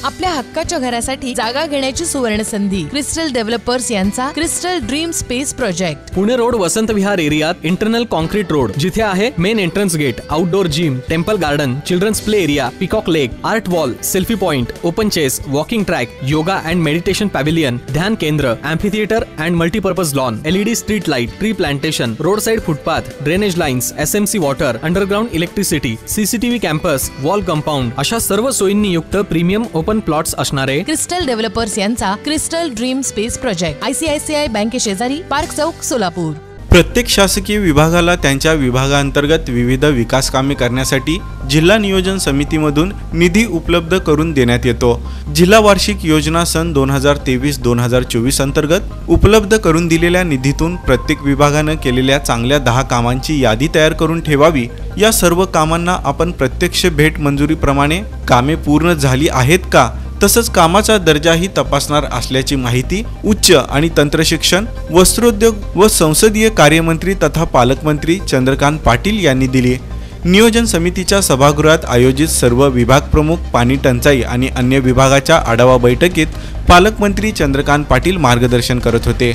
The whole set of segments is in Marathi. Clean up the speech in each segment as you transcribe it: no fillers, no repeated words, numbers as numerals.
आपल्या हक्काच्या घरासाठी जागा घेण्याची सुवर्ण संधी। क्रिस्टल डेव्हलपर्स यांचा crystal dream space project. Pune road Vasant Vihar एरियात इंटरनल कॉन्क्रीट रोड, जिथे आहे main entrance gate, outdoor gym, temple garden, children's play area, peacock lake, art wall, selfie point, open chess, walking track, yoga and meditation pavilion, ध्यान केंद्र, amphitheatre and multipurpose lawn, LED street light, tree plantation, road side footpath, drainage lines, SMC water, underground electricity, CCTV campus, wall compound अशा सर्व सोयींनी युक्त प्रीमियम ओपन प्लॉट्स असणारे क्रिस्टल डेव्हलपर्स यांचा crystal dream space project, ICICI बँके शेजारी, पार्क चौक, सोलापूर। प्रत्येक शासकीय विभागाला त्यांच्या विभागांतर्गत विविध विकास कामे करण्यासाठी जिल्हा नियोजन समितीमधून निधी उपलब्ध करून देण्यात येतो। जिल्हा वार्षिक योजना सन 2023-2024 अंतर्गत उपलब्ध करून दिलेल्या निधीतून प्रत्येक विभागाने केलेल्या चांगल्या 10 कामांची यादी तयार करून ठेवावी। या सर्व कामांना आपण प्रत्यक्ष भेट मंजुरीप्रमाणे कामे पूर्ण झाली आहेत का, तसंच कामाचा दर्जाही तपासणार असल्याची माहिती उच्च आणि तंत्रशिक्षण, वस्त्रोद्योग व संसदीय कार्यमंत्री तथा पालकमंत्री चंद्रकांत पाटील यांनी दिली। नियोजन समितीच्या सभागृहात आयोजित सर्व विभाग प्रमुख, पाणी टंचाई आणि अन्य विभागाच्या आढावा बैठकीत पालकमंत्री चंद्रकांत पाटील मार्गदर्शन करत होते।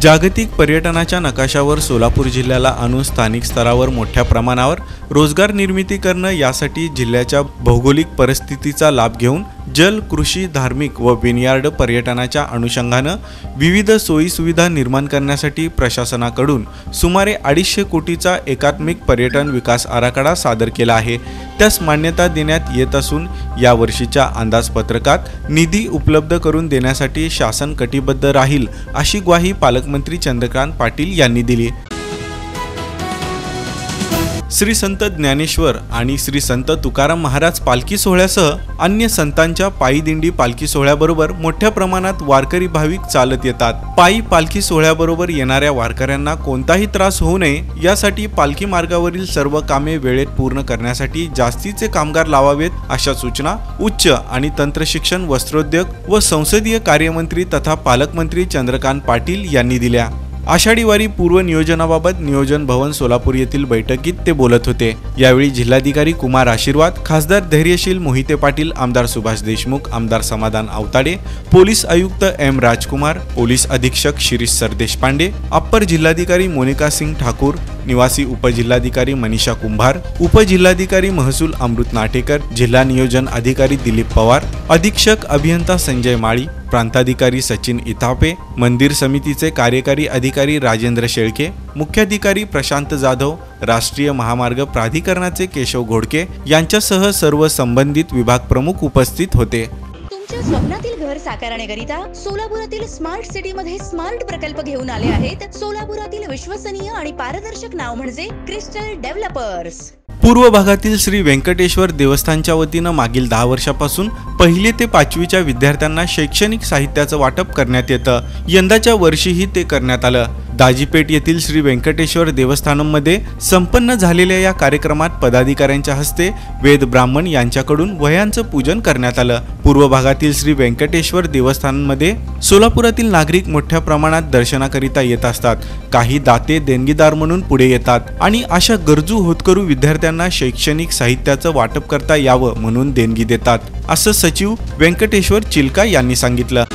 जागतिक पर्यटनाच्या नकाशावर सोलापूर जिल्ह्याला आणून स्थानिक स्तरावर मोठ्या प्रमाणावर रोजगार निर्मिती करणं, यासाठी जिल्ह्याच्या भौगोलिक परिस्थितीचा लाभ घेऊन जल, कृषी, धार्मिक व विनयार्ड पर्यटनाच्या अनुषंगानं विविध सोयी सुविधा निर्माण करण्यासाठी प्रशासनाकडून सुमारे 250 कोटीचा एकात्मिक पर्यटन विकास आराखडा सादर केला आहे। त्यास मान्यता देण्यात येत असून या वर्षीच्या अंदाजपत्रकात निधी उपलब्ध करून देण्यासाठी शासन कटिबद्ध राहील, अशी ग्वाही पालकमंत्री चंद्रकांत पाटील यांनी दिली। श्री संत ज्ञानेश्वर आणि श्री संत तुकाराम महाराज पालखी सोहळ्यासह अन्य संतांच्या पायी दिंडी पालखी सोहळ्याबरोबर मोठ्या प्रमाणात वारकरी भाविक चालत येतात। पायी पालखी सोहळ्याबरोबर येणाऱ्या वारकऱ्यांना कोणताही त्रास होऊ नये यासाठी पालखी मार्गावरील सर्व कामे वेळेत पूर्ण करण्यासाठी जास्तीचे कामगार लावावेत, अशा सूचना उच्च आणि तंत्रशिक्षण, वस्त्रोद्योग व संसदीय कार्यमंत्री तथा पालकमंत्री चंद्रकांत पाटील यांनी दिल्या। आषाढी वारी पूर्व नियोजनाबाबत नियोजन भवन सोलापूर येथील बैठकीत ते बोलत होते। यावेळी जिल्हाधिकारी कुमार आशीर्वाद, खासदार धैर्यशील मोहिते पाटील, आमदार सुभाष देशमुख, आमदार समाधान आवताडे, पोलीस आयुक्त M राजकुमार, पोलीस अधीक्षक शिरीष सरदेशपांडे, अप्पर जिल्हाधिकारी मोनिका सिंग ठाकूर, निवासी उपजिल्हाधिकारी मनीषा कुंभार, उपजिल्हाधिकारी महसूल अमृत नाटेकर, जिल्हा नियोजन अधिकारी दिलीप पवार, अधीक्षक अभियंता संजय माळी, प्रांताधिकारी सचिन इथापे, मंदिर समितीचे कार्यकारी अधिकारी राजेंद्र शेळके, मुख्याधिकारी प्रशांत जाधव, राष्ट्रीय महामार्ग प्राधिकरणाचे केशव घोडके यांच्यासह सर्व संबंधित विभाग प्रमुख उपस्थित होते। तुमच्या स्वप्नातील घर साकारण्याकरिता सोलापुरातील स्मार्ट सिटी मध्ये स्मार्ट प्रकल्प घेऊन आले आहेत। सोलापुरातील विश्वसनीय आणि पारदर्शक नाव म्हणजे क्रिस्टल डेव्हलपर्स। पूर्व भागातील श्री व्यंकटेश्वर देवस्थानच्या वतीनं मागील 10 वर्षापासून 1ली ते 5वीच्या विद्यार्थ्यांना शैक्षणिक साहित्याचं वाटप करण्यात येतं। यंदाच्या वर्षीही ते करण्यात आलं। दाजीपेठ येथील श्री व्यंकटेश्वर देवस्थानमध्ये संपन्न झालेल्या या कार्यक्रमात पदाधिकाऱ्यांच्या हस्ते वेद ब्राह्मण यांच्याकडून वह्यांचं पूजन करण्यात आलं। पूर्व भागातील श्री व्यंकटेश्वर देवस्थानमध्ये सोलापुरातील नागरिक मोठ्या प्रमाणात दर्शनाकरिता येत असतात। काही दाते देणगीदार म्हणून पुढे येतात आणि अशा गरजू होतकरू विद्यार्थ्यांना शैक्षणिक साहित्याचं वाटप करता यावं म्हणून देणगी देतात, असं सचिव व्यंकटेश्वर चिलका यांनी सांगितलं।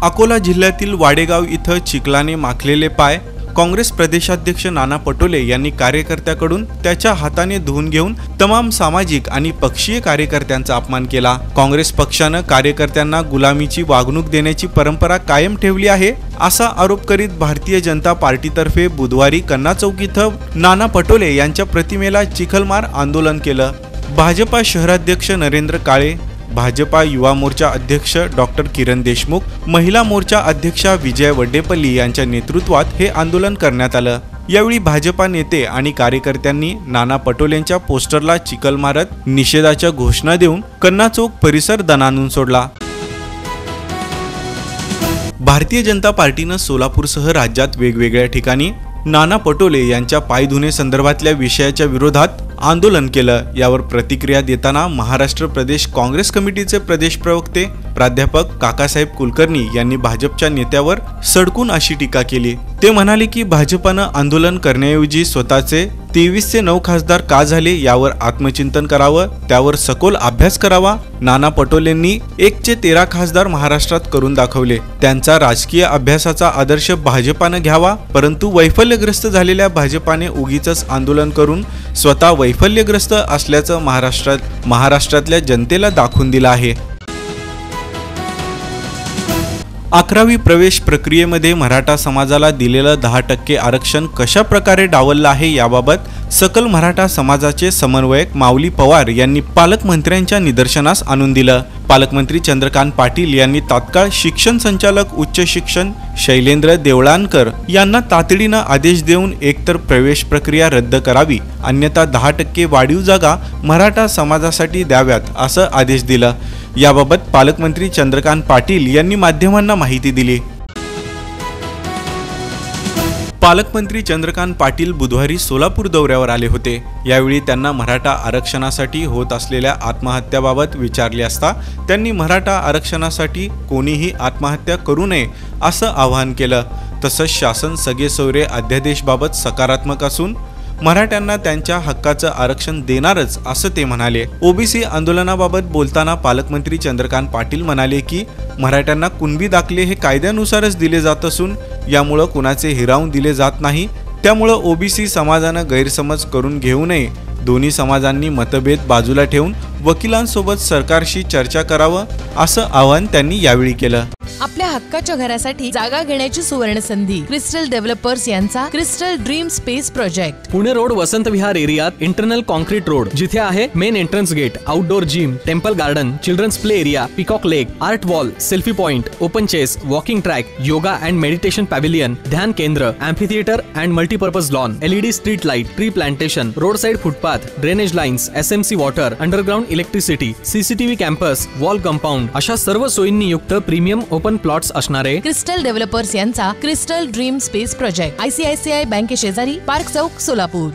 अकोला जिल्ह्यातील वाडेगाव इथं चिखलाने माखलेले पाय काँग्रेस प्रदेशाध्यक्ष नाना पटोले यांनी कार्यकर्त्याकडून त्याच्या हाताने धुवून घेऊन तमाम सामाजिक आणि पक्षीय कार्यकर्त्यांचा अपमान केला। काँग्रेस पक्षानं कार्यकर्त्यांना गुलामीची वागणूक देण्याची परंपरा कायम ठेवली आहे, असा आरोप करीत भारतीय जनता पार्टीतर्फे बुधवारी कन्ना चौक इथं नाना पटोले यांच्या प्रतिमेला चिखलमार आंदोलन केलं। भाजपा शहराध्यक्ष नरेंद्र काळे, भाजपा युवा मोर्चा अध्यक्ष डॉक्टर किरण देशमुख, महिला मोर्चा अध्यक्षा विजय वड्डेपल्ली यांच्या नेतृत्वात हे आंदोलन करण्यात आलं। यावेळी भाजपा नेते आणि कार्यकर्त्यांनी नाना पटोलेंच्या पोस्टरला चिखल मारत निषेधाच्या घोषणा देऊन कन्ना चौक परिसर दणाणून सोडला। भारतीय जनता पार्टीनं सोलापूरसह राज्यात वेगवेगळ्या ठिकाणी नाना पटोले यांच्या पायधुने संदर्भातल्या विषयाच्या विरोधात आंदोलन केलं। यावर प्रतिक्रिया देताना महाराष्ट्र प्रदेश काँग्रेस कमिटीचे प्रदेश प्रवक्ते प्राध्यापक काकासाहेब कुलकर्णी यांनी भाजपच्या नेत्यावर सडकून अशी टीका केली। ते म्हणाले की भाजपनं आंदोलन करण्याऐवजी स्वतःचे 23 ते 9 खासदार का झाले यावर आत्मचिंतन करावं, त्यावर सखोल अभ्यास करावा. नाना पटोलेंनी 1 चे 13 खासदार महाराष्ट्रात करून दाखवले. त्यांचा राजकीय अभ्यासाचा आदर्श भाजपानं घ्यावा, परंतु वैफल्यग्रस्त झालेल्या भाजपाने उगीचच आंदोलन करून स्वतः वैफल्यग्रस्त असल्याचं महाराष्ट्रातल्या जनतेला दाखवून दिलं आहे. 11वी प्रवेश प्रक्रियेमध्ये मराठा समाजाला दिलेलं 10% आरक्षण कशा प्रकारे डावललं आहे याबाबत सकल मराठा समाजाचे समन्वयक माऊली पवार यांनी पालकमंत्र्यांच्या निदर्शनास आणून दिलं. पालकमंत्री चंद्रकांत पाटील यांनी तात्काळ शिक्षण संचालक उच्च शिक्षण शैलेंद्र देवळानकर यांना तातडीनं आदेश देऊन एकतर प्रवेश प्रक्रिया रद्द करावी, अन्यथा 10% वाढीव जागा मराठा समाजासाठी द्याव्यात असं आदेश दिला. याबाबत पालकमंत्री चंद्रकांत पाटील यांनी माध्यमांना माहिती दिली. पालकमंत्री चंद्रकांत पाटील बुधवारी सोलापूर दौऱ्यावर आले होते. यावेळी त्यांना मराठा आरक्षणासाठी होत असलेल्या आत्महत्याबाबत विचारले असता त्यांनी मराठा आरक्षणासाठी कोणीही आत्महत्या करू नये असं आवाहन केलं. तसंच शासन सगळे सोयरे अध्यादेशबाबत सकारात्मक असून मराठ्यांना त्यांच्या हक्काचं आरक्षण देणारच असं ते म्हणाले. ओबीसी आंदोलनाबाबत बोलताना पालकमंत्री चंद्रकांत पाटील म्हणाले की मराठ्यांना कुणबी दाखले हे कायद्यानुसारच दिले जात असून यामुळे कुणाचे हिरावून दिले जात नाही. त्यामुळे ओबीसी समाजानं गैरसमज करून घेऊ नये. दोन्ही समाजांनी मतभेद बाजूला ठेवून वकिलांसोबत सरकारशी चर्चा करावं असं आवाहन त्यांनी यावेळी केलं. आपल्या हक्काच्या घरासाठी जागा घेण्याची सुवर्ण संधी. क्रिस्टल डेव्हलपर्स यांचा crystal dream space project. Pune road Vasant Vihar एरियात इंटरनल कॉन्क्रीट रोड, जिथे आहे main entrance gate, outdoor gym, temple garden, children's play area, peacock lake, art wall, selfie point, open chess, walking track, yoga and meditation pavilion, ध्यान केंद्र, amphitheatre and multipurpose lawn, LED street light, tree plantation, road side footpath, drainage lines, SMC water, underground electricity, CCTV campus, wall compound अशा सर्व सोयींनी युक्त प्रीमियम ओपन प्लॉट्स असणारे क्रिस्टल डेव्हलपर्स यांचा crystal dream space project. ICICI बँके शेजारी, पार्क चौक, सोलापूर.